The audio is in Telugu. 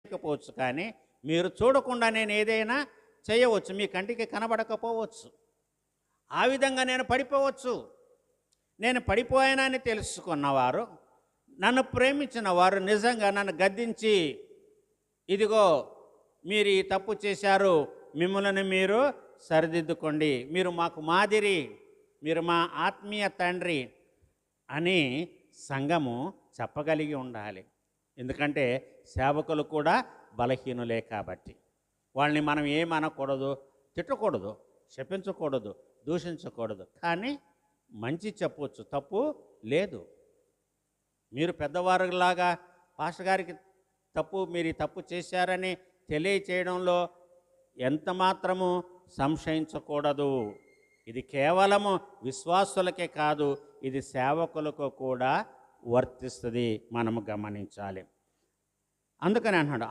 చేయకపోవచ్చు, కానీ మీరు చూడకుండా నేను ఏదైనా చేయవచ్చు. మీ కంటికి కనబడకపోవచ్చు. ఆ విధంగా నేను పడిపోవచ్చు. నేను పడిపోయానని తెలుసుకున్నవారు, నన్ను ప్రేమించిన వారు నిజంగా నన్ను గద్దించి, ఇదిగో మీరు ఈ తప్పు చేశారు, మిమ్మల్ని మీరు సరిదిద్దుకోండి, మీరు మాకు మాదిరి, మీరు మా ఆత్మీయ తండ్రి అని సంఘము చెప్పగలిగి ఉండాలి. ఎందుకంటే సేవకులు కూడా బలహీనులే కాబట్టి వాళ్ళని మనం ఏమనకూడదు, తిట్టకూడదు, శపించకూడదు, దూషించకూడదు, కానీ మంచి చెప్పవచ్చు, తప్పు లేదు. మీరు పెద్దవారిలాగా పాస్టర్ గారికి మీరు తప్పు చేశారని తెలియచేయడంలో ఎంత మాత్రము సంశయించకూడదు. ఇది కేవలము విశ్వాసులకే కాదు, ఇది సేవకులకు కూడా వర్తిస్తుంది, మనము గమనించాలి. అందుకని అన్నాడు.